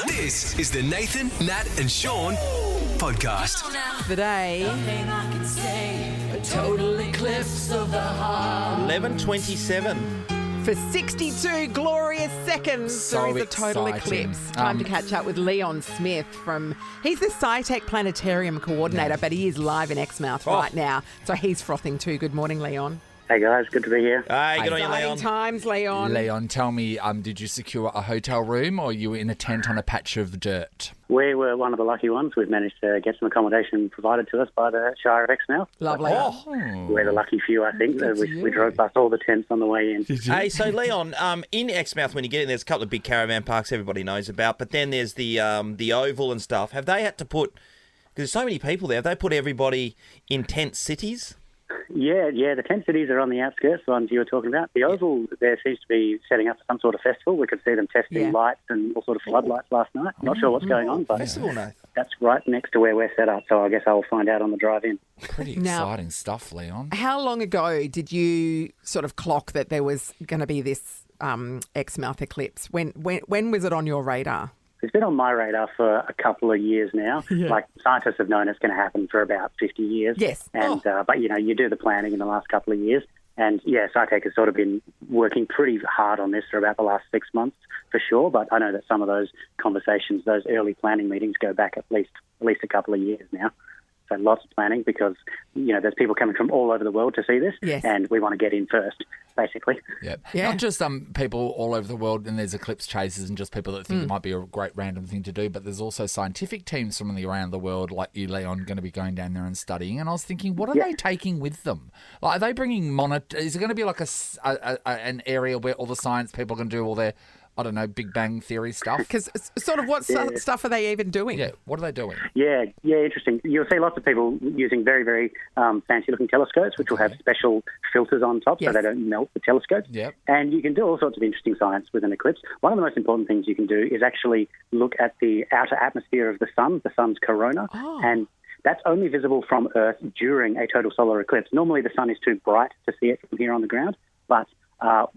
This is the Nathan, Nat and Shaun podcast. Today, A total eclipse of the heart. 11:27. for 62 glorious seconds, So there is a total exciting. eclipse. Time to catch up with Leon Smith he's the SciTech Planetarium coordinator, but he is live in Exmouth right now. So he's frothing too. Good morning, Leon. Hey guys, good to be here. Hey, good on you, Exciting Leon. times, Leon. Leon, tell me, did you secure a hotel room or you were in a tent on a patch of dirt? We were one of the lucky ones. We've managed to get some accommodation provided to us by the Shire of Exmouth. Lovely. We're the lucky few, I think. We drove past all the tents on the way in. Hey, so Leon, in Exmouth, when you get in, there's a couple of big caravan parks everybody knows about, but then there's the Oval and stuff. Have they had to put, because there's so many people there, have they put everybody in tent cities? Yeah, the tent cities are on the outskirts, the ones you were talking about. The Oval, there seems to be setting up some sort of festival. We could see them testing lights and all sort of floodlights last night. Not sure what's going on, but Festival, no. that's right next to where we're set up, so I guess I'll find out on the drive-in. Pretty Now- exciting stuff, Leon. How long ago did you sort of clock that there was going to be this Exmouth eclipse? When was it on your radar? It's been on my radar for a couple of years now. Like, scientists have known it's going to happen for about 50 years. Yes. And but, you do the planning in the last couple of years. And, SciTech has sort of been working pretty hard on this for about the last 6 months, for sure. But I know that some of those conversations, those early planning meetings go back at least a couple of years now. So lots of planning because, there's people coming from all over the world to see this. Yes. And we want to get in first, basically. Yep. Yeah. Not just people all over the world, and there's eclipse chasers and just people that think it might be a great random thing to do, but there's also scientific teams from around the world, like you, Leon, going to be going down there and studying. And I was thinking, what are they taking with them? Like, are they bringing Is it going to be like an area where all the science people can do all their, I don't know, Big Bang Theory stuff? Because sort of what stuff are they even doing? Yeah, what are they doing? Yeah, interesting. You'll see lots of people using very, very fancy-looking telescopes, which will have special filters on top so they don't melt the telescope. Yep. And you can do all sorts of interesting science with an eclipse. One of the most important things you can do is actually look at the outer atmosphere of the sun's corona, and that's only visible from Earth during a total solar eclipse. Normally the sun is too bright to see it from here on the ground, but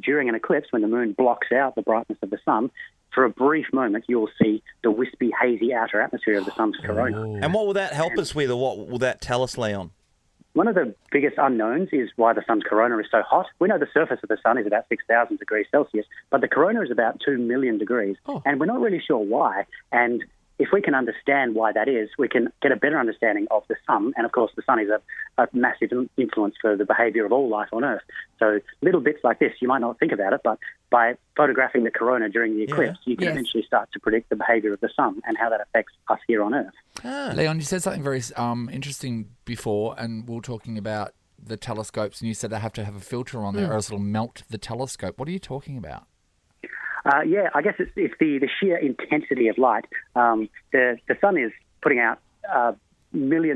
during an eclipse, when the moon blocks out the brightness of the sun, for a brief moment, you'll see the wispy, hazy outer atmosphere of the sun's corona. And what will that help us with, or what will that tell us, Leon? One of the biggest unknowns is why the sun's corona is so hot. We know the surface of the sun is about 6,000 degrees Celsius, but the corona is about 2 million degrees, and we're not really sure why. And if we can understand why that is, we can get a better understanding of the sun. And, of course, the sun is a massive influence for the behaviour of all life on Earth. So little bits like this, you might not think about it, but by photographing the corona during the eclipse, you can eventually start to predict the behaviour of the sun and how that affects us here on Earth. Leon, you said something very interesting before, and we were talking about the telescopes, and you said they have to have a filter on there or else it'll melt the telescope. What are you talking about? I guess it's the sheer intensity of light. The sun is putting out 100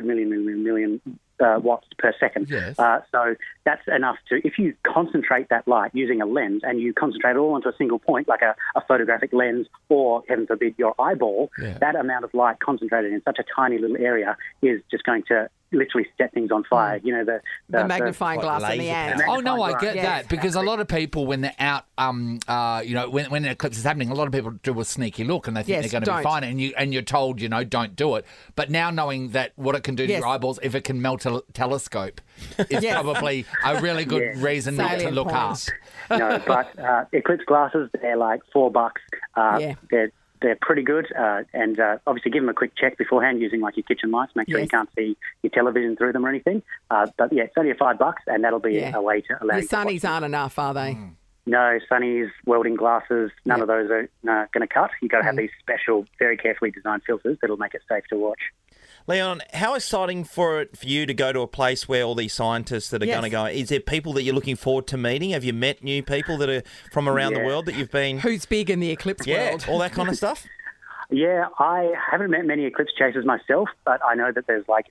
million watts per second. Yes. So that's enough if you concentrate that light using a lens and you concentrate it all onto a single point, like a photographic lens or, heaven forbid, your eyeball, that amount of light concentrated in such a tiny little area is just going to literally set things on fire. The magnifying glass in the end. Oh, no, I get Yes. that, because a lot of people, when they're out, when an eclipse is happening, a lot of people do a sneaky look and they think they're going to be fine, and you're told, don't do it. But now knowing that what it can do to your eyeballs, if it can melt a telescope, is probably a really good reason not to look up. No, but eclipse glasses, they're like $4. They're pretty good, and obviously give them a quick check beforehand using like your kitchen lights. Make sure you can't see your television through them or anything. But it's only $5, and that'll be a way to allow you to watch sunnies aren't enough, are they? No, sunnies, welding glasses, none of those are going to cut. You've got to have these special, very carefully designed filters that'll make it safe to watch. Leon, how exciting for you to go to a place where all these scientists that are going to go? Is there people that you're looking forward to meeting? Have you met new people that are from around the world that you've been... Who's big in the eclipse world? all that kind of stuff? Yeah, I haven't met many eclipse chasers myself, but I know that there's like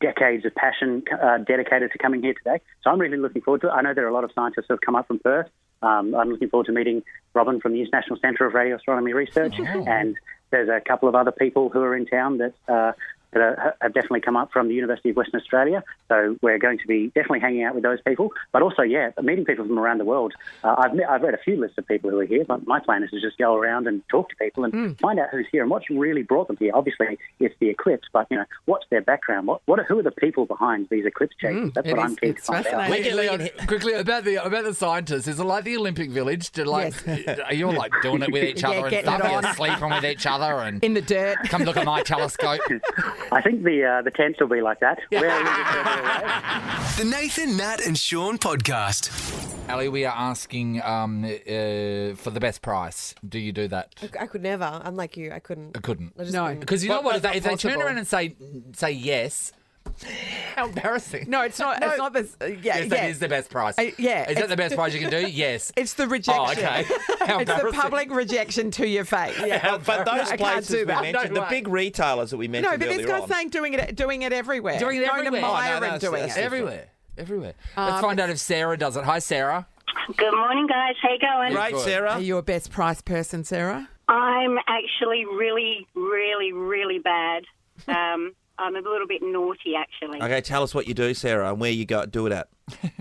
decades of passion dedicated to coming here today. So I'm really looking forward to it. I know there are a lot of scientists who have come up from Perth. I'm looking forward to meeting Robin from the International Centre of Radio Astronomy Research, and there's a couple of other people who are in town that that have definitely come up from the University of Western Australia. So we're going to be definitely hanging out with those people, but also, meeting people from around the world. I've read a few lists of people who are here, but my plan is to just go around and talk to people and find out who's here and what's really brought them here. Obviously, it's the Eclipse, but what's their background? Who are the people behind these Eclipse chases? That's what I'm keen to find out. Leon, quickly about the scientists. Is it like the Olympic Village? Are you all like doing it with each other and stuff? You're sleeping with each other and in the dirt. Come look at my telescope. I think the tents will be like that. The Nathan, Nat and Shaun podcast. Ali, we are asking for the best price. Do you do that? I could never. Unlike you, I couldn't. I couldn't. I just No. couldn't. Because you know what? But If they turn possible. around and say yes, how embarrassing. No, it's not. It's not this. Yes, that is the best price. yeah, Is that the best price you can do? Yes. It's the rejection. Oh, okay. How It's the embarrassing. public rejection to your face. Yeah, but those I can't places do we that. mentioned, No the way. big retailers that we mentioned No, but this earlier guy's on. saying doing it everywhere. Doing it Going everywhere. to Myer Oh, no, and doing that's it. Everywhere. Let's find out if Sarah does it. Hi, Sarah. Good morning, guys. How you going? Great, Good. Sarah. Are you a best price person, Sarah? I'm actually really, really, really bad. I'm a little bit naughty, actually. Okay, tell us what you do, Sarah, and where you do it at.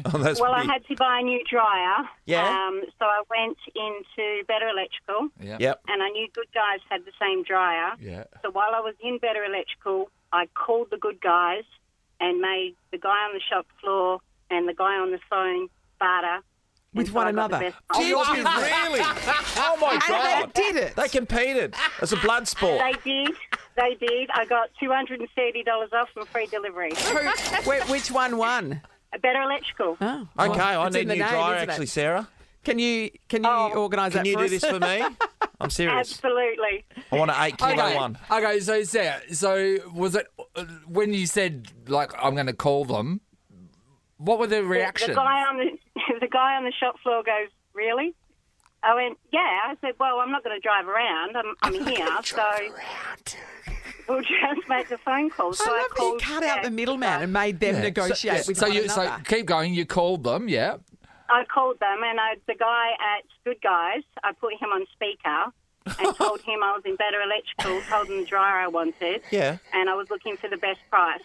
Oh, that's Well, I pretty- had to buy a new dryer. Yeah. So I went into Better Electrical, Yep. and I knew Good Guys had the same dryer. Yeah. So while I was in Better Electrical, I called the Good Guys and made the guy on the shop floor and the guy on the phone barter. With And one so I got the another. best price. Did you really? Oh, my God. they did it. They competed. It's a blood sport. They did. I got $230 off and free delivery. Which one won? Better Electrical. Oh, Okay, I it's need in a the new name, dryer, isn't it? actually, Sarah. Can you organise that Can you for do us? this for me? I'm serious. Absolutely. I want an 8 kilo one. Okay, so Sarah, was it when you said, like, I'm going to call them, what were the reactions? The guy on the shop floor goes, "Really?" I went, "Yeah." I said, "Well, I'm not going to drive around. I'm here, so we'll just make the phone call." So I love that you called cut out the Jack. middleman and made them negotiate with one another. So keep going. You called them, yeah. I called them, and the guy at Good Guys, I put him on speaker and told him I was in Better Electrical, told him the dryer I wanted, Yeah. and I was looking for the best price.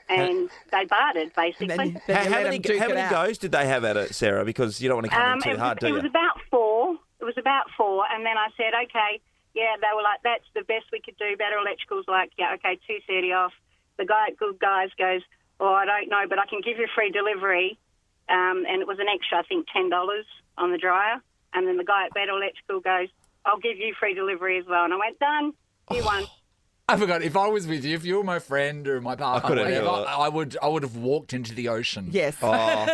And they bartered, basically. And then you How let many, them duke how it many out. goes did they have at it, Sarah? Because you don't want to come in too hard, do it you? was about 4. It was about 4, and then I said, "Okay, yeah." They were like, "That's the best we could do." Better Electrical's like, "Yeah, okay, $230 off." The guy at Good Guys goes, "Oh, I don't know, but I can give you free delivery," and it was an extra, I think, $10 on the dryer. And then the guy at Better Electrical goes, "I'll give you free delivery as well." And I went, "Done. You won." I forgot. If I was with you, if you were my friend or my partner, couldn't whatever, do it. I would have walked into the ocean. Yes. Oh,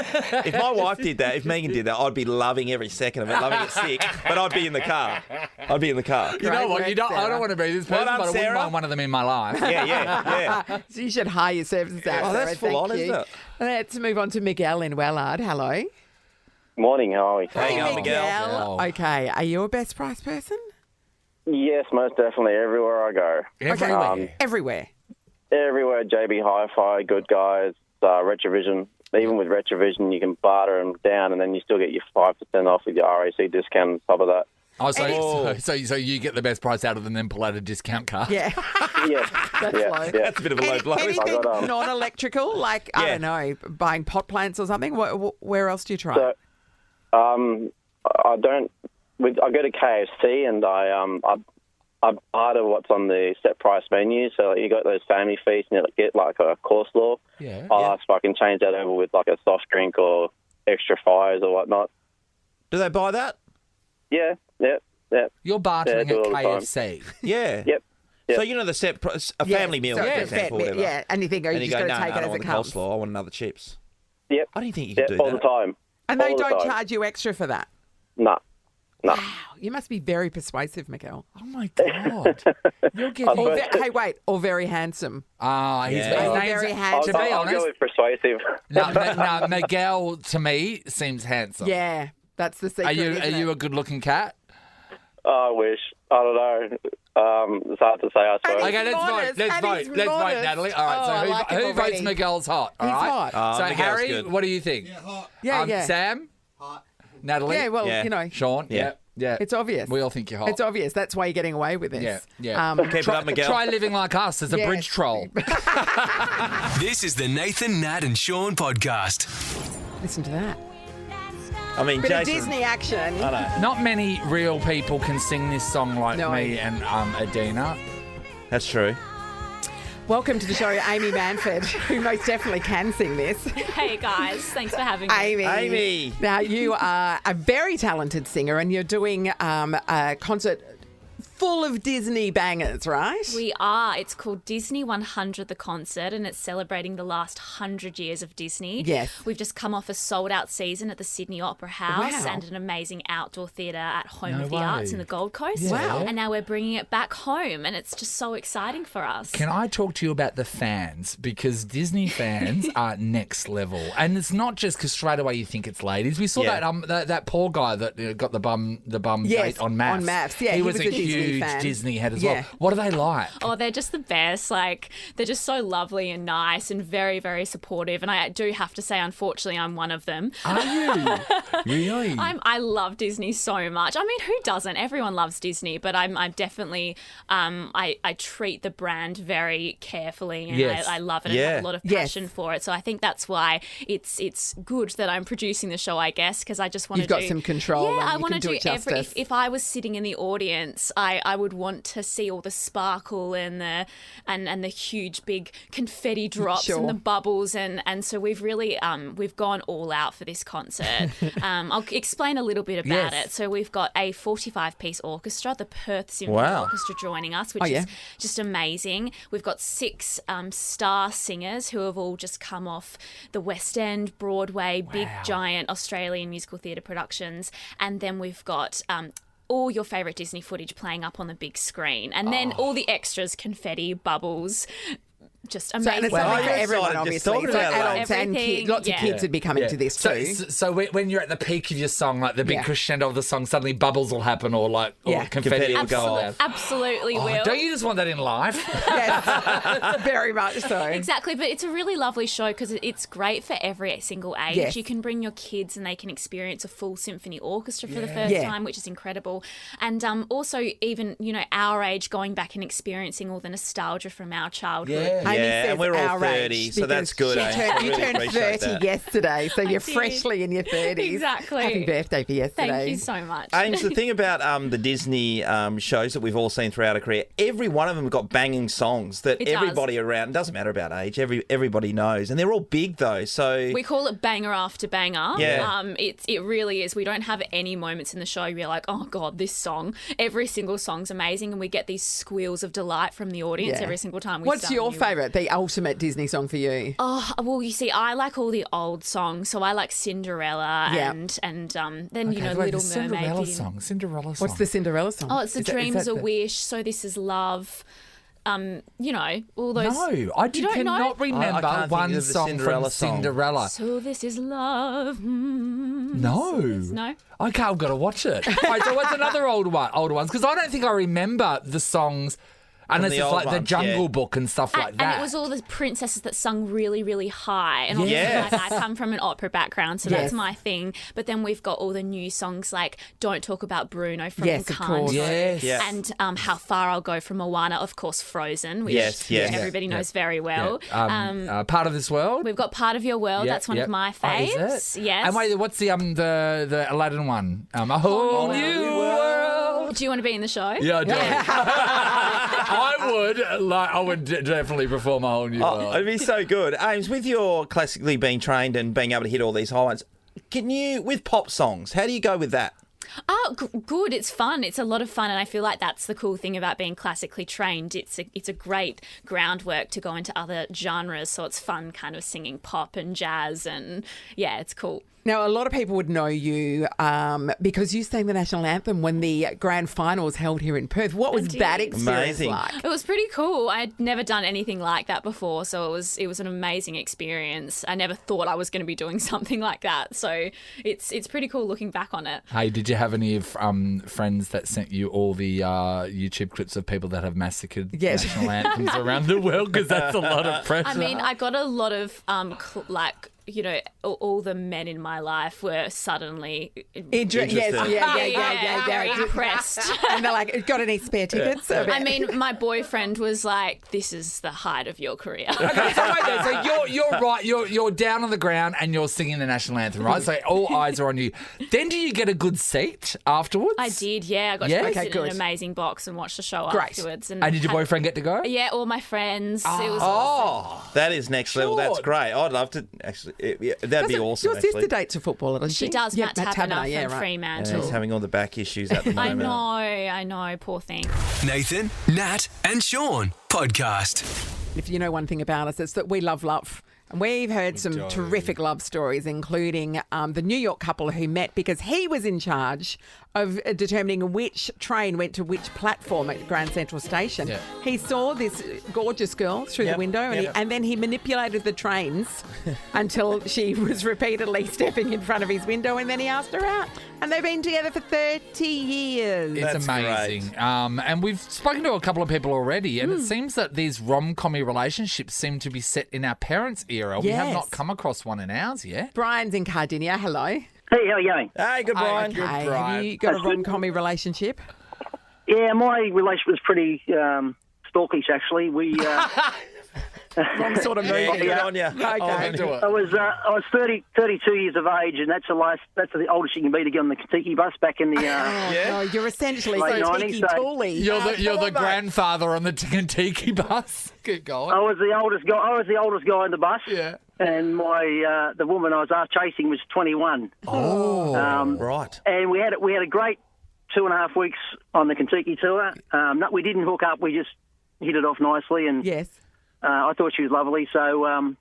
if my wife did that, if Megan did that, I'd be loving every second of it, loving it sick. But I'd be in the car. You know Great what? work, I don't Sarah. want to be this person, Well done, but I wouldn't Sarah. mind one of them in my life. Yeah. So you should hire your services out. Oh, that's Sarah. full Thank on, you. isn't it? Let's move on to Miguel in Wellard. Hello. Morning, how are we? How you going, Miguel? Miguel. Okay. Are you a best price person? Yes, most definitely. Everywhere I go. Everywhere. Everywhere. Everywhere, JB Hi-Fi, Good Guys, Retrovision. Even with Retrovision, you can barter them down and then you still get your 5% off with your RAC discount on top of that. Oh, so you get the best price out of them, then pull out a discount card. Yeah. Yes. That's yeah, low. yeah. That's a bit of a low blow. Anything I got, non-electrical, like, I Yeah. don't know, buying pot plants or something? Where else do you try? So, I don't. I go to KFC and I barter what's on the set price menu. So like, you got those family feasts and you get like a coleslaw. Yeah. I'll ask if I can change that over with like a soft drink or extra fries or whatnot. Do they buy that? Yeah. You're bartering Yeah, at do all the time. KFC. Yeah. Yep. So you know the set price, a Yeah, family meal, so for it's a example, fat whatever. bit, yeah, and you think, oh, And you you just go, got no, to take I it don't as want it the comes. coleslaw. I want another chips. Yep. I don't think you Yeah, can do all that. the time. And they All the don't time. charge you extra for that. No. You must be very persuasive, Miguel. Oh my God. You're getting. Or hey, wait, or very handsome. Ah, Yeah. his Oh, name's very to handsome. be I'll honest, go with persuasive. no, Miguel to me seems handsome. Yeah, that's the secret. Are isn't you it? a good-looking cat? I wish. I don't know. It's hard to say, I suppose. And Okay, let's modest, vote. and he's Let's vote, modest. Natalie. All right. Oh, So I like him who votes already. Miguel's hot? All He's right. hot. So Miguel's Harry, good. what do you think? Yeah, yeah. Sam. Hot. Natalie. Yeah, well, Yeah. you know. Shaun. Yeah. Yeah. It's obvious. We all think you're hot. It's obvious. That's why you're getting away with this. Yeah, yeah. Keep it up, Miguel. Try living like us as a Yes. bridge troll. This is the Nathan, Nat and Shaun podcast. Listen to that. I mean, Bit of Jason. Disney action. I know. Not many real people can sing this song like No. me and Adina. That's true. Welcome to the show, Amy Manford, who most definitely can sing this. Hey guys, thanks for having me. Amy. Now, you are a very talented singer and you're doing a concert full of Disney bangers, right? We are. It's called Disney 100 The Concert, and it's celebrating the last 100 years of Disney. Yes. We've just come off a sold-out season at the Sydney Opera House Wow. and an amazing outdoor theatre at Home No of the way. Arts in the Gold Coast. Yeah. Wow. And now we're bringing it back home, and it's just so exciting for us. Can I talk to you about the fans? Because Disney fans are next level. And it's not just because straight away you think it's ladies. We saw Yeah. that poor guy that got the bum Yes, date on Maths. on Maths. Yeah, he he was was a a Disney huge fan. Disney head as Yeah. well. What are they like? Oh, they're just the best. Like, they're just so lovely and nice and very, very supportive. And I do have to say, unfortunately, I'm one of them. Are you? Really? I love Disney so much. I mean, who doesn't? Everyone loves Disney, but I'm definitely I treat the brand very carefully, and Yes. I love it and Yeah. have a lot of Yes. passion for it. So I think that's why it's good that I'm producing the show, I guess, because I just want to You've got some control Yeah, and I you want can to do do it every. justice. If I was sitting in the audience, I would want to see all the sparkle and the huge big confetti drops Sure. and the bubbles, and so we've really we've gone all out for this concert. I'll explain a little bit about Yes. it. So we've got a 45-piece orchestra, the Perth Symphony Wow. Orchestra, joining us, which Oh, yeah. is just amazing. We've got 6 star singers who have all just come off the West End, Broadway, big giant Australian musical theatre productions, and then we've got all your favourite Disney footage playing up on the big screen, and then all the extras, confetti, bubbles. Just So, amazing. and it's something for you're everyone, excited just obviously. talking So about that. adults and Everything, kids. Lots of yeah. kids would be coming to this too. So when you're at the peak of your song, like the big Yeah. crescendo of the song, suddenly bubbles will happen or Yeah. confetti will go off. Absolutely Oh, will. don't you just want that in life? Yes, very much so. Exactly, but it's a really lovely show because it's great for every single age. Yes. You can bring your kids and they can experience a full symphony orchestra for the first Yeah. time, which is incredible. And also even, our age, going back and experiencing all the nostalgia from our childhood. Yeah. Amy Yeah, says and we're all our 30, age so that's because good, she eh? I you really turned appreciate 30 that. yesterday, so you're did. freshly in your 30s. Exactly. Happy birthday for yesterday. Thank you so much. Ames, the thing about the Disney shows that we've all seen throughout our career, every one of them got banging songs that It does. everybody around, it doesn't matter about age, everybody knows. And they're all big, though, so... We call it banger after banger. Yeah. It really is. We don't have any moments in the show where you're like, oh God, this song. Every single song's amazing, and we get these squeals of delight from the audience Yeah. every single time we What's start a your new- favourite, the ultimate Disney song for you? Oh, well, you see, I like all the old songs. So I like Cinderella Yeah. and then, Okay, Little wait, the Mermaid. Cinderella song. Cinderella song. What's the Cinderella song? Oh, it's The Is that- Dream is is a that the- Wish, So This Is Love. All those. No, I You don't cannot know? remember I can't think one of the song Cinderella from song. Cinderella. So This Is Love. No. No? Okay, I've got to watch it. Right, so what's another older ones? Because I don't think I remember the songs unless the it's old like the ones, Jungle yeah. Book and stuff like And that. it was all the princesses that sung really, really high. And obviously, Yes. like, I come from an opera background, so Yes. that's my thing. But then we've got all the new songs like Don't Talk About Bruno from Yes, of Encanto. course. Yes. Yeah. And How Far I'll Go from Moana, of course, Frozen, which Yes, yes. everybody knows very well. Part of This World. We've got Part of Your World. Yep, That's one yep. of my Oh, is faves. it? Yes. And wait, what's the Aladdin one? A whole new world. Do you want to be in the show? Yeah, I do. I would definitely perform a whole new Oh, world. it'd be so good. Ames, with your classically being trained and being able to hit all these high ones, can you, with pop songs, how do you go with that? Oh, good. It's fun. It's a lot of fun, and I feel like that's the cool thing about being classically trained. It's a great groundwork to go into other genres, so it's fun kind of singing pop and jazz, and yeah, it's cool. Now, a lot of people would know you because you sang the national anthem when the grand final was held here in Perth. What was did. that experience Amazing. like? It was pretty cool. I'd never done anything like that before, so it was an amazing experience. I never thought I was going to be doing something like that, so it's pretty cool looking back on it. Hey, did you have any friends that sent you all the YouTube clips of people that have massacred Yes. national anthems around the world? Because that's a lot of pressure. I mean, I got a lot of all the men in my life were suddenly Yes, yeah. impressed. And they're like, got any spare tickets? I mean, my boyfriend was like, "This is the height of your career." Okay, so wait there. So you're right. You're down on the ground and you're singing the national anthem, right? So all eyes are on you. Then do you get a good seat afterwards? I did, yeah. I got to sit in an amazing box and watch the show afterwards. And did your boyfriend get to go? Yeah, all my friends. It was awesome. That is next level. That's great. I'd love to actually. That'd be awesome. Your sister dates a footballer, doesn't she? She does. Yeah, Matt Taberner from Fremantle. He's having all the back issues at the moment. I know. Poor thing. Nathan, Nat, and Shaun podcast. If you know one thing about us, it's that we love love. And we've heard some terrific love stories, including the New York couple who met because he was in charge of determining which train went to which platform at Grand Central Station. Yeah. He saw this gorgeous girl through the window and then he manipulated the trains until she was repeatedly stepping in front of his window, and then he asked her out. And they've been together for 30 years. It's That's amazing. great. And we've spoken to a couple of people already, and it seems that these rom-commy relationships seem to be set in our parents' era. We have Yes. not come across one in ours yet. Brian's in Cardinia. Hello. Hey, how are you going? Hey, good Brian. Good, Hey, Brian. have you got a That's good. rom-commy relationship? Yeah, my relationship was pretty stalkish, actually. We, Wrong sort of movie. Yeah, good on you. Okay. Into it. I was 32 years of age, and that's the oldest you can be to get on the Kentucky bus back in the. No, you're essentially Late so 90s, tiki so- tooly. You're the mate. grandfather on the Kentucky bus. Keep going. I was the oldest guy. I was the oldest guy on the bus. Yeah. And my the woman I was chasing was 21. Oh, Right. And we had a great 2.5 weeks on the Kentucky tour. No, we didn't hook up. We just hit it off nicely, and Yes. I thought she was lovely. So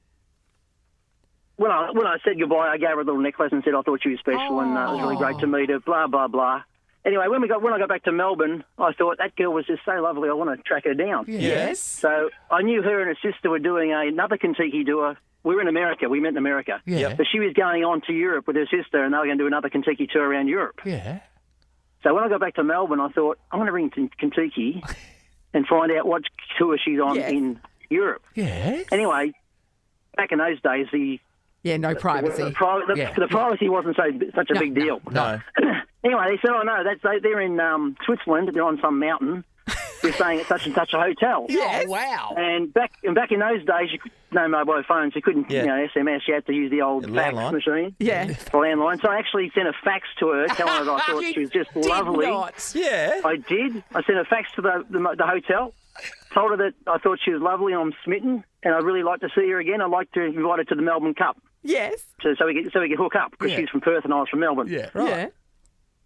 when I said goodbye, I gave her a little necklace and said I thought she was special, and it was really great to meet her. Blah blah blah. Anyway, when I got back to Melbourne, I thought that girl was just so lovely. I want to track her down. Yes. So I knew her and her sister were doing another Kentucky tour. We were in America. We met in America. Yeah. So she was going on to Europe with her sister, and they were going to do another Kentucky tour around Europe. yeah. So when I got back to Melbourne, I thought, I'm going to ring to Kentucky and find out what tour she's on Yes. in Europe. Yeah. Anyway, back in those days, the No privacy. the privacy wasn't such a big deal. No. Anyway, they said, oh, no, they're in Switzerland. They're on some mountain. They're staying at such and such a hotel. Yes. Oh, wow. And back in those days, no mobile phones. You couldn't, SMS. You had to use the old fax landline. machine. Yeah. The landline. So I actually sent a fax to her, telling her that I thought she was just lovely. Not. Yeah. I did. I sent a fax to the hotel. Told her that I thought she was lovely and I'm smitten, and I'd really like to see her again. I'd like to invite her to the Melbourne Cup, Yes. so we could hook up, because she's from Perth and I was from Melbourne. Yeah. Yeah.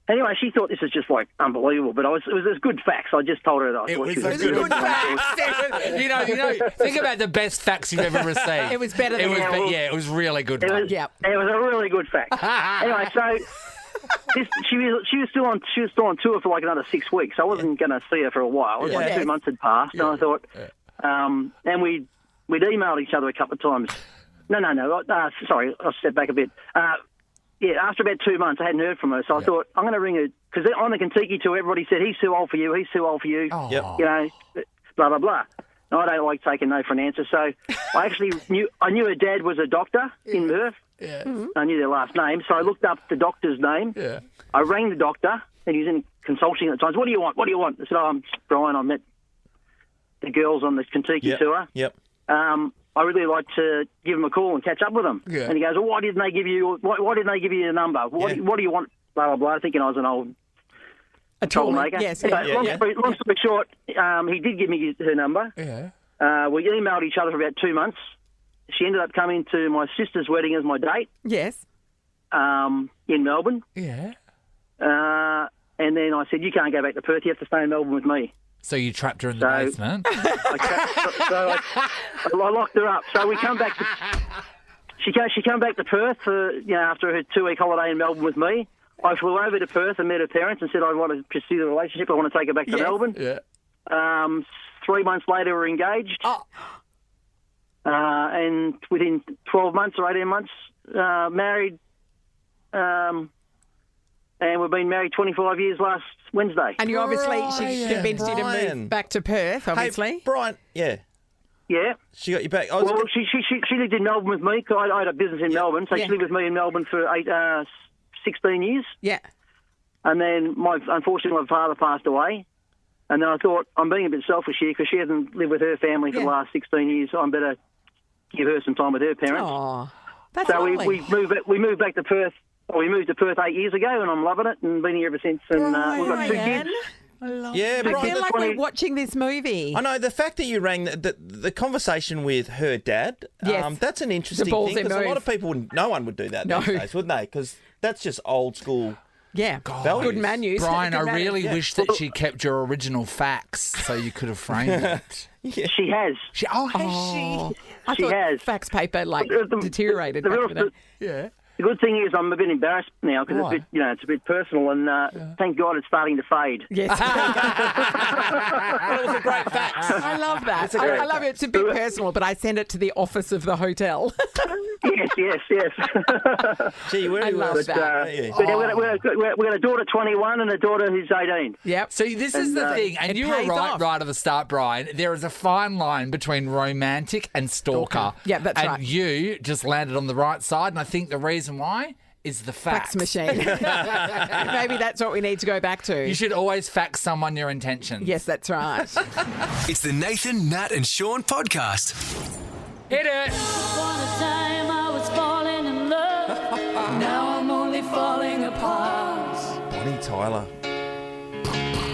Anyway, she thought this was just like unbelievable, but it was a good fax. I just told her that I thought she was a good fax. you know, think about the best fax you've ever received. It was better than it was really good. It one. was, Yep. it was a really good fax. Anyway, so she was still on tour for like another 6 weeks. I wasn't going to see her for a while. It was like 2 months had passed, and I thought, and we'd emailed each other a couple of times. No. Sorry, I'll step back a bit. After about 2 months, I hadn't heard from her, so I thought, I'm going to ring her, because on the Kentucky tour, everybody said, he's too old for you, he's too old for you, Oh. Yep. you know, blah, blah, blah. And I don't like taking no for an answer, so I actually knew her dad was a doctor in Perth. Yeah. I knew their last name, so I looked up the doctor's name. Yeah. I rang the doctor, and he was in consulting at the time. What do you want? I said, I'm Brian, I met the girls on the Kentucky tour. Yep. I really like to give them a call and catch up with them. Yeah. And he goes, well, why didn't they give you the number? What do you want? Blah, blah, blah. Thinking I was an old troublemaker. Yes. So, Yeah. long story short, he did give me her number. Yeah. We emailed each other for about 2 months. She ended up coming to my sister's wedding as my date Yes. in Melbourne. Yeah. And then I said, you can't go back to Perth. You have to stay in Melbourne with me. So you trapped her in the So- basement. I locked her up. So we come back to... She came back to Perth for, after her 2-week holiday in Melbourne with me. I flew over to Perth and met her parents and said I want to pursue the relationship. I want to take her back to Melbourne. Yeah. 3 months later, we're engaged. Oh. And within 12 months or 18 months, married. And we've been married 25 years last Wednesday. And you obviously, she convinced you to Brian. move back to Perth, obviously. Hey, Brian, yeah. Yeah. She got you back. Well, she lived in Melbourne with me. 'Cause I had a business in Melbourne, so she lived with me in Melbourne for 16 years. Yeah. And then, unfortunately, my father passed away. And then I thought, I'm being a bit selfish here because she hasn't lived with her family for the last 16 years, so I better give her some time with her parents. Oh, that's so lovely. we moved back to Perth. Well, we moved to Perth 8 years ago, and I'm loving it and been here ever since. And we've got 2 kids. Yeah, I Brian, feel like we're watching this movie. I know the fact that you rang the conversation with her dad. Yes. That's an interesting ballsy thing because a lot move. of people, no one would do that these days, would they? Because that's just old school. Yeah, values. good manners. Brian, Good I manners. really wish that she kept your original facts so you could have framed it. She has. I She thought has. fax paper deteriorated. the back real- in the day. Yeah. The good thing is I'm a bit embarrassed now because it's a bit personal, and thank God it's starting to fade. Yes. It was a great fact. I love that. a great I love it. It's a bit personal, but I send it to the office of the hotel. Yes. Gee, where I love But, that. but we got a daughter 21 and a daughter who's 18. Yep. See, this is the thing, and it you were pays right off. right at the start, Brian. There is a fine line between romantic and stalker. Yeah, that's and right. you just landed on the right side, and I think the reason why is the Fax fax. machine. Maybe that's what we need to go back to. You should always fax someone your intentions. Yes, that's right. It's the Nathan, Nat and Shaun podcast. Hit it. Upon a time I was falling in love. Now I'm only falling apart. Bonnie Tyler.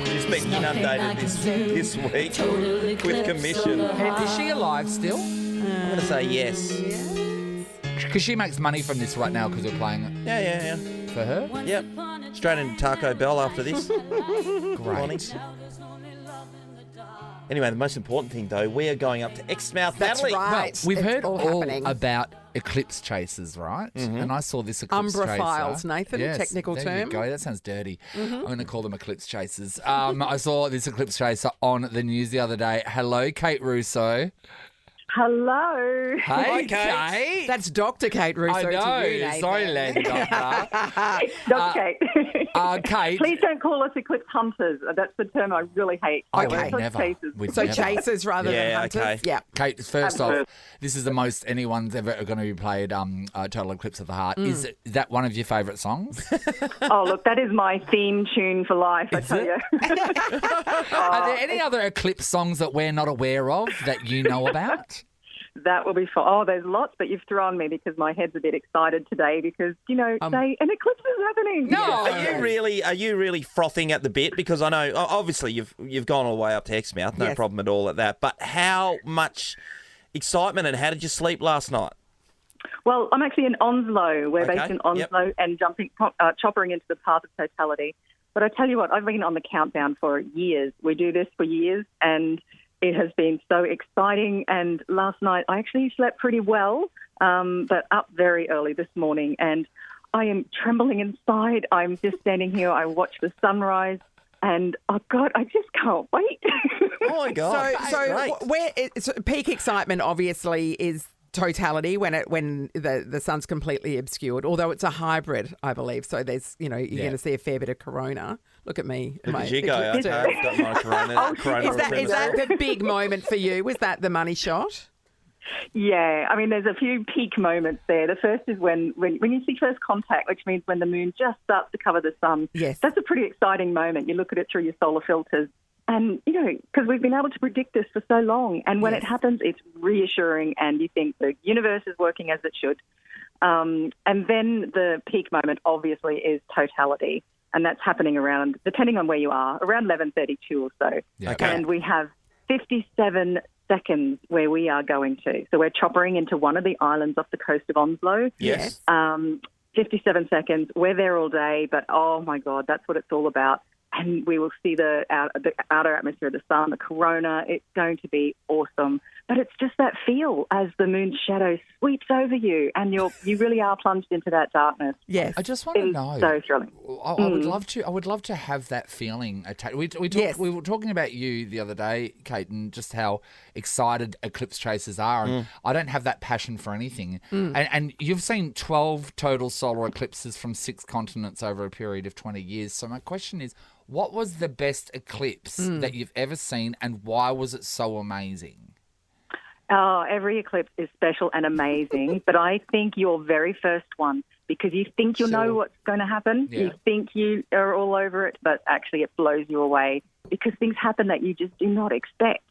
She's been inundated this week with commission. Hey, is she alive still? I'm going to say yes. Because she makes money from this right now because we're playing it Yeah. for her. Yep. Straight into Taco Bell after this. Great. Anyway, the most important thing, though, we are going up to Exmouth. That's Natalie. right. We've It's heard all all happening. about eclipse chasers, right? And I saw this eclipse Umbra chaser. files, Nathan, Yes, technical there term. You go. That sounds dirty. I'm going to call them eclipse chasers. I saw this eclipse chaser on the news the other day. Hello, Kate Russo. Hello. Hey, Kate. Kate. That's Dr. Kate Russo I know. to you, Nathan. Sorry, Len, Doctor. Dr. Kate. Kate. Please don't call us eclipse hunters. That's the term I really hate. Okay, We're eclipse never. chasers. We'd So never. chasers rather than hunters. okay. Yeah. Kate, first off, Absolutely. this is the most anyone's ever going to be played Total Eclipse of the Heart. Is that one of your favourite songs? Oh, look, that is my theme tune for life, I tell you. Are there any other Eclipse songs that we're not aware of that you know about? That will be fun. Oh, there's lots, but you've thrown me because my head's a bit excited today because, an eclipse is happening. No. Are you really frothing at the bit? Because I know, obviously, you've gone all the way up to Exmouth, no Yes. problem at all at that. But how much excitement and how did you sleep last night? Well, I'm actually in Onslow. We're Okay, based in Onslow and choppering into the path of totality. But I tell you what, I've been on the countdown for years. We do this for years, and it has been so exciting. And last night I actually slept pretty well, but up very early this morning. And I am trembling inside. I'm just standing here. I watch the sunrise. And, oh, God, I just can't wait. Oh, my God. So peak excitement obviously is totality when the sun's completely obscured, although it's a hybrid, I believe. So there's, you're going to see a fair bit of corona. Look at me. Look my at you go. eclipse Okay, too. I've got my corona Is that the big moment for you? Was that the money shot? Yeah, I mean, there's a few peak moments there. The first is when you see first contact, which means when the moon just starts to cover the sun. Yes. That's a pretty exciting moment. You look at it through your solar filters. And, because we've been able to predict this for so long. And when it happens, it's reassuring and you think the universe is working as it should. And then the peak moment, obviously, is totality. And that's happening around, depending on where you are, around 11:32 or so. Yeah. Okay. And we have 57 seconds where we are going to. So we're choppering into one of the islands off the coast of Onslow. Yes. 57 seconds. We're there all day, but oh my God, that's what it's all about. And we will see the outer atmosphere of the sun, the corona. It's going to be awesome. But it's just that feel as the moon's shadow sweeps over you and you really are plunged into that darkness. Yes. I just want to It's know. so thrilling. I would love to have that feeling. We were talking about you the other day, Kate, and just how excited eclipse chasers are. And I don't have that passion for anything. And you've seen 12 total solar eclipses from 6 continents over a period of 20 years. So my question is, what was the best eclipse that you've ever seen, and why was it so amazing? Oh, every eclipse is special and amazing, but I think your very first one, because you think you'll know what's going to happen, you think you are all over it, but actually it blows you away because things happen that you just do not expect,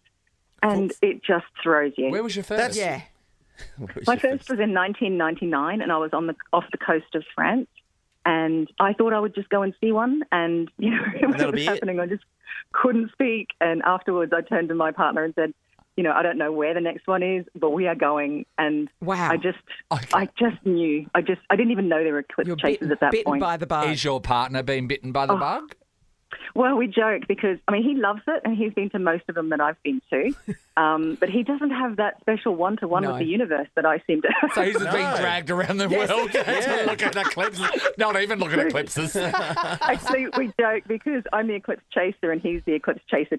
and it just throws you. Where was your first? My first was in 1999, and I was off the coast of France, and I thought I would just go and see one, and when it was happening, I just couldn't speak, and afterwards I turned to my partner and said, I don't know where the next one is, but we are going. And wow, I just knew. I didn't even know there were eclipse chasers at that bitten point. By the bug. Is your partner being bitten by the bug? Well, we joke because, he loves it and he's been to most of them that I've been to. But he doesn't have that special one-to-one with the universe that I seem to have. So he's just being dragged around the world to look at eclipses. Not even look at eclipses. Actually, we joke because I'm the eclipse chaser and he's the eclipse chaser.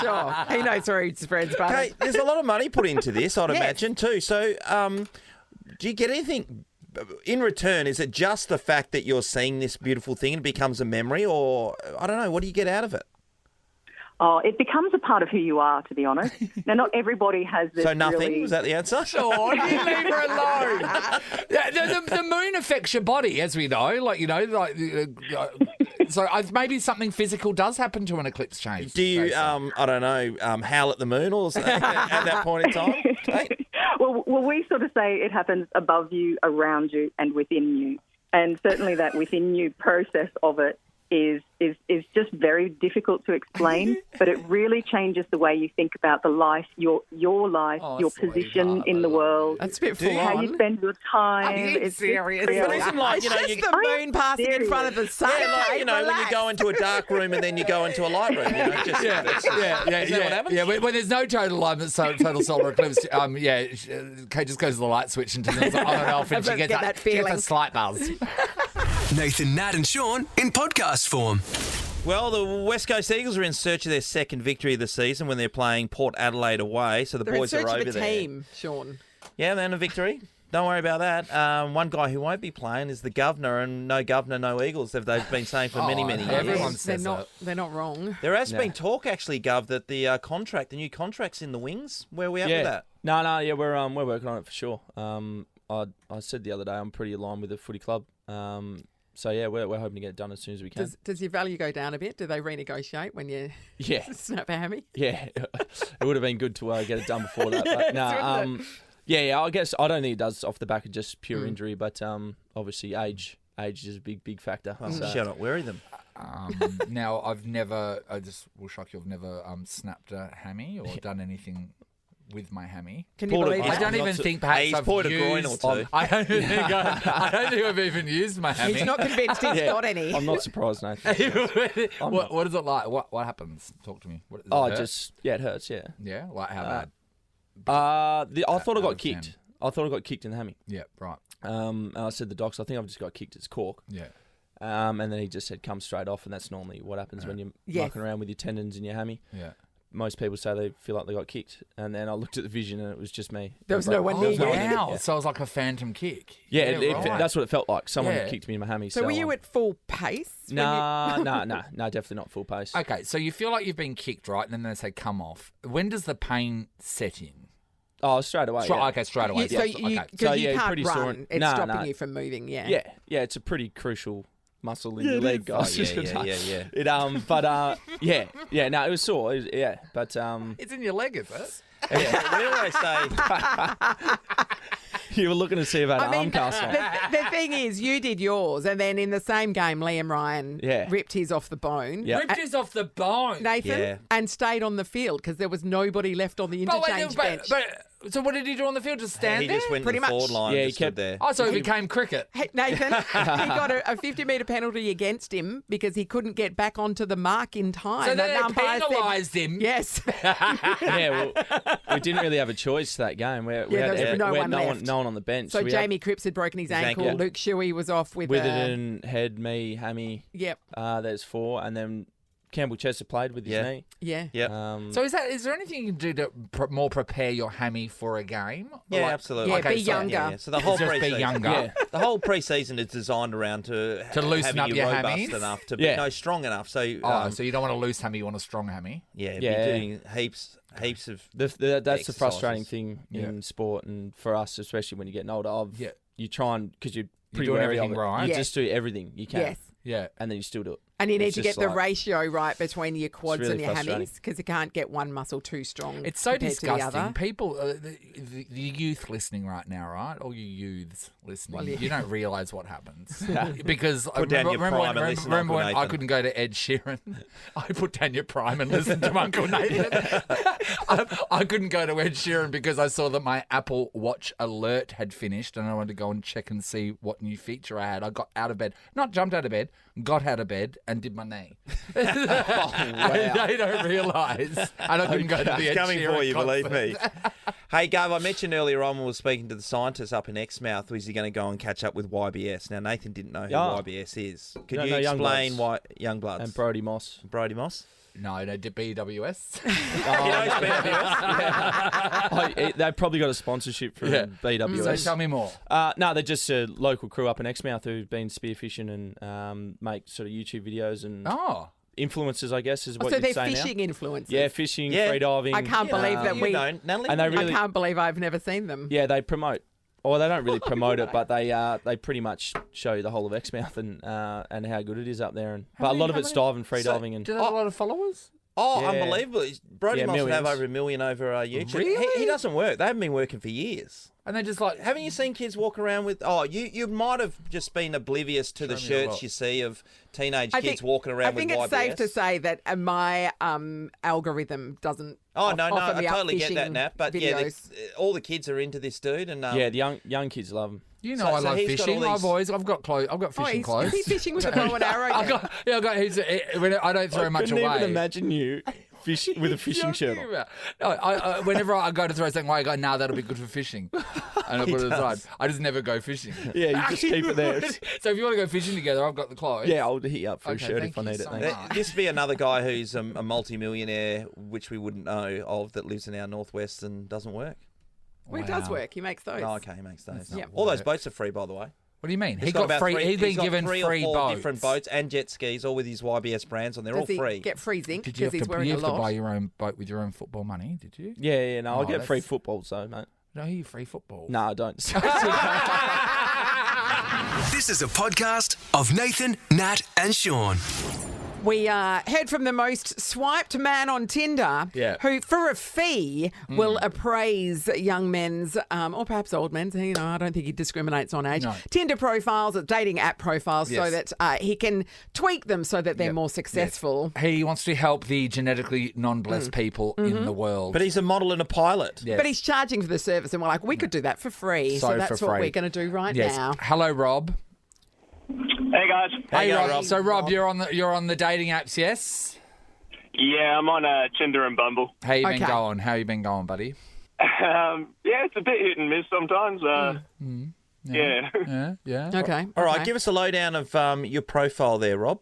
Sure. He knows where he spreads butter. Okay, there's a lot of money put into this, I'd imagine, too. So do you get anything in return? Is it just the fact that you're seeing this beautiful thing and it becomes a memory, or I don't know, what do you get out of it? Oh, it becomes a part of who you are, to be honest. Now, not everybody has this. So nothing? Really... Was that the answer? Sure, you leave her alone. The moon affects your body, as we know. So maybe something physical does happen to an eclipse change. Do you, I don't know, howl at the moon or at that point in time? Well, we sort of say it happens above you, around you, and within you. And certainly that within you process of it is just very difficult to explain, but it really changes the way you think about the life, your life, your position in the world. That's a bit full how on. you spend your time. It's serious. It isn't like, the moon passing in front of the sun. When you go into a dark room and then you go into a light room. Is that what happens? Yeah, when there's no total solar eclipse, Kate just goes to the light switch and turns it on and off, and she gets a slight buzz. Nathan, Nat and Shaun in podcast form. Well, the West Coast Eagles are in search of their second victory of the season when they're playing Port Adelaide away. So They're boys in search are over of a there. team, Shaun. Yeah, then a victory. Don't worry about that. One guy who won't be playing is the governor, and no governor, no Eagles, they've been saying for many years. Everyone says they're not wrong. There has been talk, actually, Gov, that the new contract's in the wings. Where are we at with that? No, we're working on it for sure. I said the other day I'm pretty aligned with the footy club. So, we're hoping to get it done as soon as we can. Does your value go down a bit? Do they renegotiate when you snap a hammy? Yeah, it would have been good to get it done before that. But no, I guess I don't think it does off the back of just pure injury, but obviously age is a big factor. Shall not worry them. Now, I just will shock you, I've never snapped a hammy or done anything with my hammy. Can you believe that? I don't even think perhaps I've poured used... a groin or two. I don't think I've even used my hammy. He's not convinced he's got any. I'm not surprised, Nathan. What is it like? What happens? Talk to me. It hurts, yeah. Yeah? Like how bad? I thought I got kicked. I thought I got kicked in the hammy. Yeah, right. And I said to the docs, I think I've just got kicked. It's cork. Yeah. And then he just said, come straight off, and that's normally what happens when you're mucking around with your tendons in your hammy. Yeah. Most people say they feel like they got kicked, and then I looked at the vision and it was just me. There was no one near you. Wow, so it was like a phantom kick. Yeah, that's what it felt like. Someone kicked me in my hammy. So were you at full pace? No, definitely not full pace. Okay, so you feel like you've been kicked, right? And then they say come off. When does the pain set in? Oh, straight away. Okay, straight away. So you can't run. It's stopping you from moving. Yeah, it's a pretty crucial muscle in your leg, guys. Yeah. It no, it was sore. But it's in your leg, is it? Yeah, we always say. You were looking to see about arm castle. The thing is, you did yours, and then in the same game, Liam Ryan ripped his off the bone. Yep. Ripped his off the bone, Nathan, and stayed on the field because there was nobody left on the interchange bench. So what did he do on the field? Just stand there? He just went to the forward line. Yeah, he kept there. Oh, so it became cricket. Hey, Nathan, he got a 50-metre penalty against him because he couldn't get back onto the mark in time. So they penalised him. Yes. We didn't really have a choice that game. We had no one on the bench. So Jamie Cripps had broken his ankle. Luke Shuey was off with Witherden, head, me, hammy. Yep. There's 4, and then Campbell Chester played with his knee. Yeah. Yeah. So is there anything you can do to more prepare your hammy for a game? Yeah, absolutely. Yeah, be younger. Yeah. So the whole Just be pre-season, younger. the whole pre-season is designed around to loosen having up you your robust hammies? enough to be strong enough. So So you don't want a loose hammy, you want a strong hammy. be doing heaps of. That's the frustrating exercises. thing in sport, and for us, especially when you're getting older. You try and because you're pretty doing wary of everything it, right. You just do everything you can. Yes. Yeah. And then you still do it. And you need It's to get just the like- ratio right between your quads really and your frustrating. hammies because you can't get one muscle too strong. It's so compared to the disgusting. other. People, the youth listening right now, right? All you youths listening, you don't realise what happens. Because Put down your prime and listen to remember when Uncle I Nathan. couldn't go to Ed Sheeran? I put down your prime and listen to Uncle Nathan. I couldn't go to Ed Sheeran because I saw that my Apple Watch alert had finished and I wanted to go and check and see what new feature I had. I got out of bed, not jumped out of bed, got out of bed and did my knee. And they don't realise. And I couldn't go to the Ed Coming Sheeran for you, concert. believe me. Hey, Gav, I mentioned earlier on when we were speaking to the scientists up in Exmouth, was he going to go and catch up with YBS? Now, Nathan didn't know who YBS is. Could No, you no, explain Youngbloods. why Youngbloods? And Brody Moss. Brody Moss? No, BWS. They've probably got a sponsorship from BWS. So tell me more. No, they're just a local crew up in Exmouth who've been spearfishing and make sort of YouTube videos and influencers, I guess, is what so you'd they're say fishing now. influencers. Yeah, fishing, free diving. I can't believe that we. Natalie? And they really, I can't believe I've never seen them. yeah, they promote. Or they don't really promote it, but they pretty much show you the whole of Exmouth and how good it is up there. And but a lot of it's diving, free diving, and Do they have a lot of followers? Oh, Yeah. unbelievable. Brody Yeah, must have millions. over 1 million over YouTube. Really? He doesn't work. They haven't been working for years. And they just like... Haven't you seen kids walk around with... Oh, you might have just been oblivious to the Show me a shirts lot. you see of teenage kids walking around with YBS. I think it's safe to say that my algorithm doesn't. Oh, no, offer I me up totally get that, fishing Nat. But videos. all the kids are into this dude. And yeah, the young kids love them. You know So- I so love he's got fishing. all these- I've got clothes. I've got fishing Is clothes. he fishing with a bow and arrow? I got I don't throw much away. I couldn't even imagine you fishing with a fishing shirt on. No, I whenever I go to throw something away, I go, "No, that'll be good for fishing," and I put it aside. I just never go fishing. Yeah, you just keep it there. So if you want to go fishing together, I've got the clothes. Yeah, I'll hit you up for a Okay, shirt thank if I you need it. so mate. much. This would be another guy who's a multi-millionaire, which we wouldn't know of, that lives in our northwest and doesn't work. Well, he does work. He makes those. Oh, okay, he makes those. Yep. All those boats are free, by the way. What do you mean? He's He got about free. three- He's been got given three free or four boats. different boats and jet skis, all with his YBS brands on. They're Does all he free. get free zinc Did you because have he's to? wearing You a have to lot? buy your own boat with your own football money. Did you? Yeah, no, I Oh, get free that's- football, so mate. No, you free football. No, I don't. This is a podcast of Nathan, Nat, and Sean. We heard from the most swiped man on Tinder, who, for a fee, will appraise young men's, or perhaps old men's, I don't think he discriminates on age, No. Tinder profiles, dating app profiles, so Yes. that he can tweak them so that they're more successful. He wants to help the genetically non-blessed people in the world. But he's a model and a pilot. Yes. But he's charging for the service, and we're like, we could do that for free. So, So that's for what free. we're going to do right Yes. now. Hello, Rob. Hey guys. Hey, go, Rob. Rob. So, Rob, you're on the dating apps, yes? Yeah, I'm on Tinder and Bumble. How you been Okay. going? How you been going, buddy? Yeah, it's a bit hit and miss sometimes. Yeah. Yeah. Okay. All right, okay. give us a lowdown of your profile there, Rob.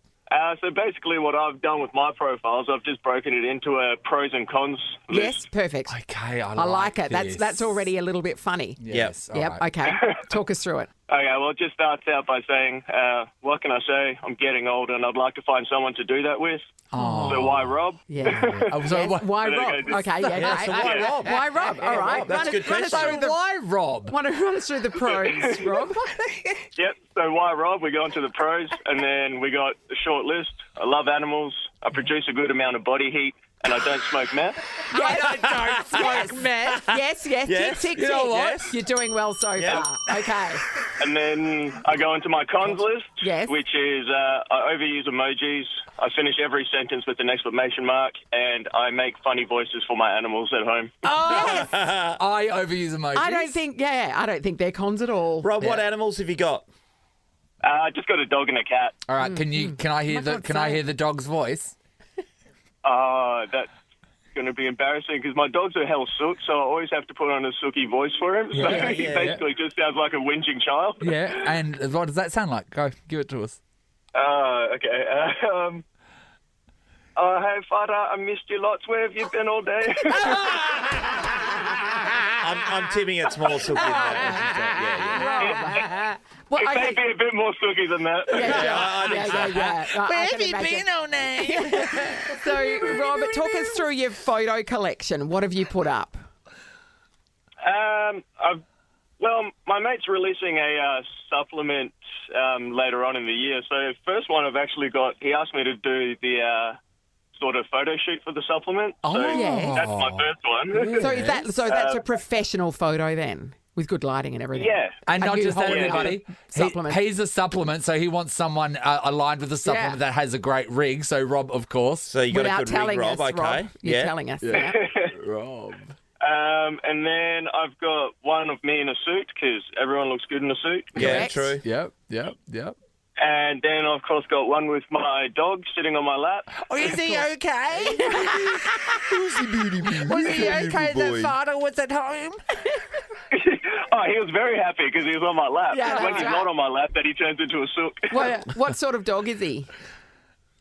So basically, what I've done with my profiles, I've just broken it into a pros and cons list. Yes, perfect. Okay, I I like it. this. That's already a little bit funny. Yes. all Yep. right. Okay. Talk us through it. Okay, well, it just starts out by saying, what can I say? I'm getting older and I'd like to find someone to do that with. Oh. So why Rob? Yeah. Oh, so Yes. what- Why There you Rob? go. Okay. Yeah. Yeah, great. so why Rob? Why Rob? Yeah, All right. Rob, that's a good run us question. through the why Rob? Want to run us through the pros, Rob? Yep, so why Rob? We go on to the pros, and then we got a short list. I love animals. I produce a good amount of body heat, and I don't smoke meth. Yes. Smoke meth. Yes. Yes. Yes. Tick, tick, You tick. know what? Yes. You're doing well so Yeah. far. Okay. And then I go into my cons list, Yes. which is I overuse emojis. I finish every sentence with an exclamation mark, and I make funny voices for my animals at home. Yes. I overuse emojis. I don't think they're cons at all. Rob, what animals have you got? I just got a dog and a cat. All right, can I hear the dog's voice? That's going to be embarrassing because my dogs are hell sook, so I always have to put on a sooky voice for him. So Yeah, he yeah, basically just sounds like a whinging child. Yeah, and what does that sound like? Go, give it to us. Okay. Oh, hey, Father, I missed you lots. Where have you been all day? I'm tipping it's more silky than that. Well, It okay. may be a bit more silky than that. Where have you been all night? So, Robert, talk us through your photo collection. What have you put up? Well, my mate's releasing a supplement later on in the year. So, first one I've actually got, he asked me to do the sort of photo shoot for the supplement. So that's my first one. So that's a professional photo then, with good lighting and everything. Yeah. And not you just that, holding up everybody. a supplement. He's a supplement, so he wants someone aligned with a supplement that has a great rig. So Rob, of course. So you got Without a good telling rig, Rob, us, okay? Rob. You're telling us. Yeah. Rob. And then I've got one of me in a suit because everyone looks good in a suit. Yeah, true. Yep. And then I've, of course, got one with my dog sitting on my lap. Oh, is he okay? Who's the beauty bee? Was he okay that Father was at home? Oh, he was very happy because he was on my lap. Yeah, When that's he's right. not on my lap, that he turns into a sook. What sort of dog is he?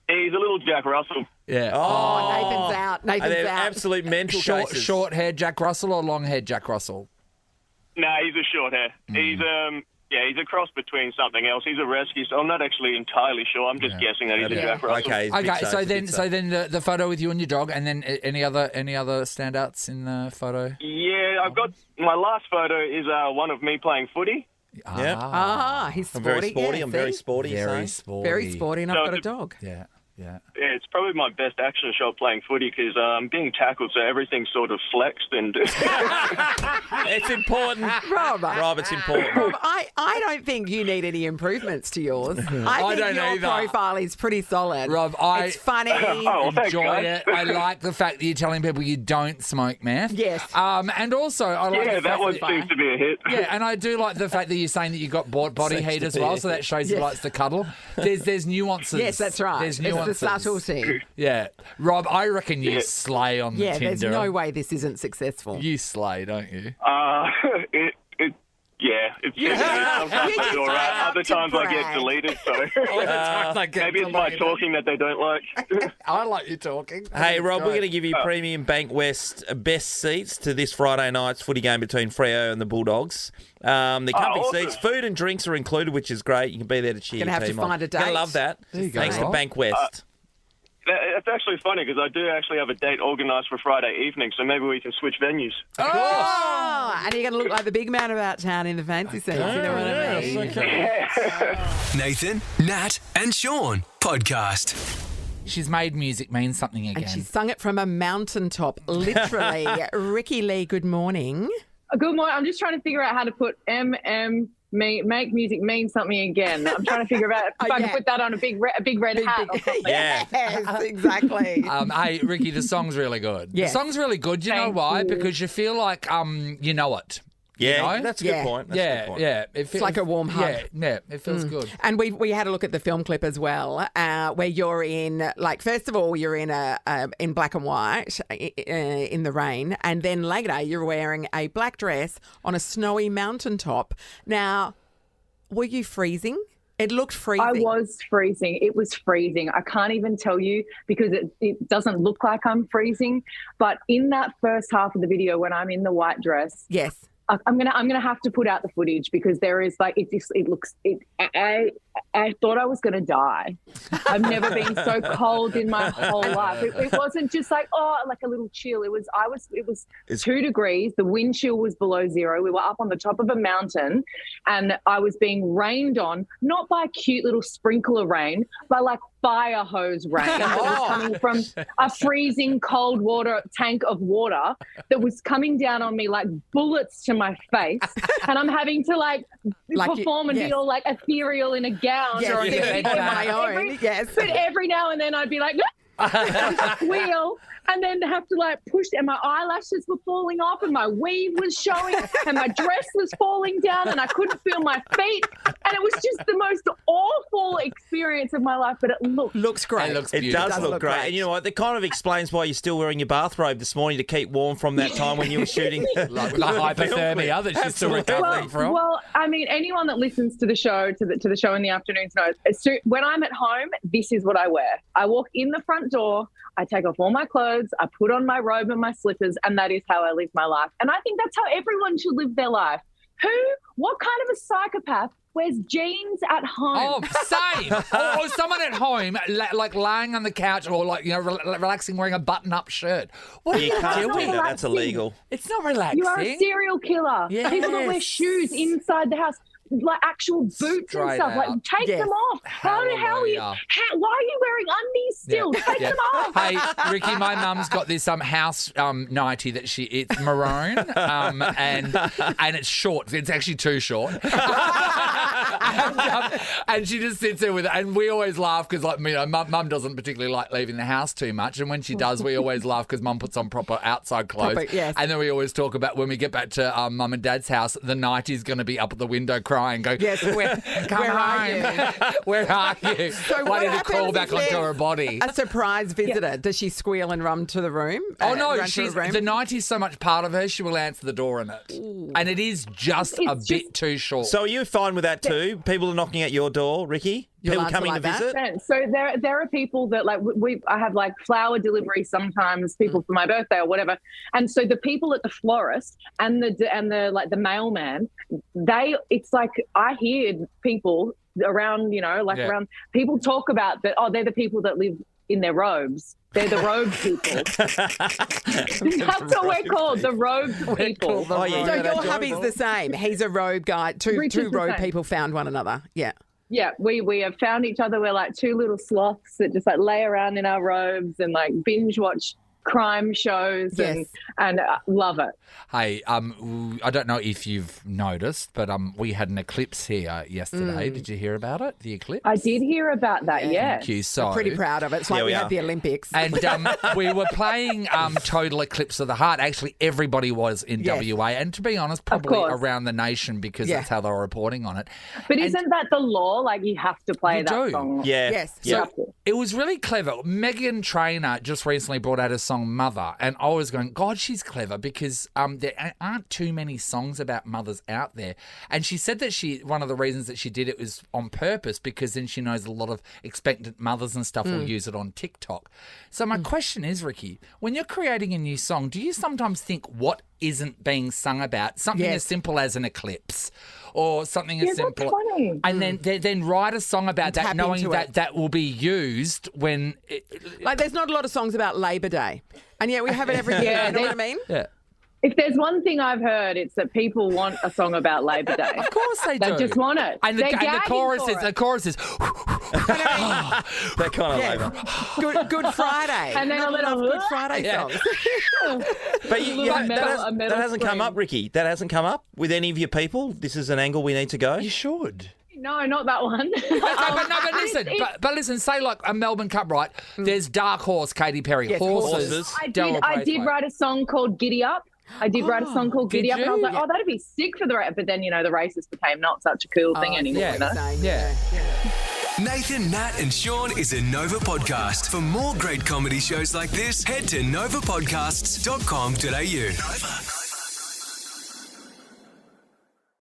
He's a little Jack Russell. Yeah. Oh, Nathan's out. Are they Nathan's out. absolute mental cases? Short-haired Jack Russell or long-haired Jack Russell? No, he's a short hair. He's he's a cross between something else. He's a rescue, so I'm not actually entirely sure. I'm just guessing that he's a Jack Russell. Okay, So then the photo with you and your dog, and then any other standouts in the photo? Yeah, I've got my last photo is one of me playing footy. Yeah. He's I'm sporty. very sporty. Yeah, I'm very see? sporty. Very so. sporty. Very sporty, and So I've got a the- dog. Yeah. Yeah, it's probably my best action shot playing footy because I'm being tackled, so everything's sort of flexed and. It's important. Rob, it's important. Rob, I don't think you need any improvements to yours. I think don't your either. profile is pretty solid. Rob, it's funny. thanks, enjoyed guys. it. I like the fact that you're telling people you don't smoke meth. Yes. And also, I like Yeah, the that fact one seems to be a hit. Yeah, and I do like the fact that you're saying that you got body Sex heat as appeal. well, so that shows he Yes. likes to cuddle. There's nuances. Yes, that's right. There's It's nuances. the subtlety. Yeah. Rob, I reckon you slay on Yeah, Tinder. there's no way this isn't successful. You slay, don't you? Sometimes I do all right. Other times I get deleted, so maybe it's my talking that they don't like. I like you talking. Hey, Rob, we're going to give you premium Bank West best seats to this Friday night's footy game between Freo and the Bulldogs. The comfy awesome. seats, food and drinks are included, which is great. You can be there to cheer Gonna your have to team on. find a Gonna date. love that. There you go, Thanks to Rob. Bank West. It's actually funny because I do actually have a date organised for Friday evening, so maybe we can switch venues. Oh, and you're going to look like the big man about town in the fancy seats. You know what I mean? Nathan, Nat, and Sean podcast. She's made music mean something again. And she sung it from a mountaintop, literally. Ricky Lee, good morning. Good morning. I'm just trying to figure out how to put make music mean something again. I'm trying to figure out if I can put that on a big red hat or something. Yes, exactly. Hey, Ricky, the song's really good. Yes. The song's really good. You know Thank why? you. Because you feel like you know it. Yeah, You know? that's a good point. That's a good point. Yeah. It's like a warm hug. Yeah, it feels good. And we had a look at the film clip as well, where you're in, like, first of all, you're in in black and white in the rain, and then later you're wearing a black dress on a snowy mountaintop. Now, were you freezing? It looked freezing. I was freezing. It was freezing. I can't even tell you because it doesn't look like I'm freezing. But in that first half of the video, when I'm in the white dress, Yes. I'm gonna have to put out the footage because there is like I thought I was gonna die. I've never been so cold in my whole life. It wasn't just like like a little chill. It was 2 degrees. The wind chill was below zero. We were up on the top of a mountain, and I was being rained on, not by cute little sprinkler rain, but like fire hose rain that was coming from a freezing cold water tank of water that was coming down on me like bullets to my face, and I'm having to like perform and be all like ethereal in a gown. Yes, or yes, on my own. Yes. But every now and then I'd be like, squeal, and then have to like push, and my eyelashes were falling off, and my weave was showing, and my dress was falling down, and I couldn't feel my feet, and it was just the most awful experience of my life. But it looks great. It does look great. And you know what? That kind of explains why you're still wearing your bathrobe this morning to keep warm from that time when you were shooting. Like with the hypothermia that she's still recovering from. Well, I mean, anyone that listens to the show, to the show in the afternoons knows. When I'm at home, this is what I wear. I walk in the front front door, I take off all my clothes, I put on my robe and my slippers, and that is how I live my life. And I think that's how everyone should live their life. What kind of a psychopath wears jeans at home? Oh, same. or someone at home, like lying on the couch or relaxing wearing a button-up shirt. What are you can't doing? do that. That's illegal. It's not relaxing. You are a serial killer. Yes. People that wear shoes inside the house, like actual boots Straight and stuff. out. Like, take them off. Why are you wearing undies still? Take them off. Hey, Ricky, my mum's got this house nightie that it's maroon and it's short. It's actually too short. and she just sits there with it. And we always laugh because, mum doesn't particularly like leaving the house too much. And when she does, we always laugh because mum puts on proper outside clothes. Yes. And then we always talk about when we get back to mum and dad's house, the nightie's going to be up at the window crying, go, Yes, where are you? Where are you? So Why what did it crawl happens back if onto there's her body? a surprise visitor? Does she squeal and run to the room? Oh, no, run to the room? the nightie's so much part of her, she will answer the door in it. Ooh. And it is just a bit too short. So are you fine with that too? People are knocking at your door, Ricky? People coming to visit? So there are people that I have flower delivery sometimes, people for my birthday or whatever, and so the people at the florist and the mailman, it's like I hear people around around people talk about that. Oh, they're the people that live in their robes. They're the robe people. That's what we're called, the robe people. So your hubby's the same. He's a robe guy. Two robe people found one another. Yeah. Yeah, we have found each other. We're like two little sloths that just lay around in our robes and binge watch crime shows and love it. Hey, I don't know if you've noticed, but we had an eclipse here yesterday. Did you hear about it? The eclipse? I did hear about that, yeah. Thank you. So I'm pretty proud of it. It's like we had the Olympics. And we were playing Total Eclipse of the Heart. Actually, everybody was in WA. And to be honest, probably around the nation because that's how they were reporting on it. But isn't that the law? You have to play that song. Yeah. Yes. So it was really clever. Meghan Trainor just recently brought out a song, Mother, and I was going, God, she's clever because there aren't too many songs about mothers out there. And she said that one of the reasons that she did it was on purpose because then she knows a lot of expectant mothers and stuff will use it on TikTok. So my question is, Ricky, when you're creating a new song, do you sometimes think what isn't being sung about? Something as simple as an eclipse or something as simple. And then write a song about that, knowing that will be used when... there's not a lot of songs about Labor Day. And yet we have it every year. You know what I mean? Yeah. If there's one thing I've heard, it's that people want a song about Labor Day. Of course they do. They just want it. And the chorus is... That kind of Labor. Good Friday. And then a little Good Friday songs. But that hasn't come up, Ricky. That hasn't come up with any of your people? This is an angle we need to go? You should. No, not that one. but listen, say a Melbourne Cup, right? There's Dark Horse, Katy Perry, Horses. I did write a song called Giddy Up. I did write a song called Giddy Up, and I was like, that'd be sick for the race. But then, the races became not such a cool thing anymore. Yeah. Nathan, Nat and Shaun is a Nova podcast. For more great comedy shows like this, head to novapodcasts.com.au. Nova.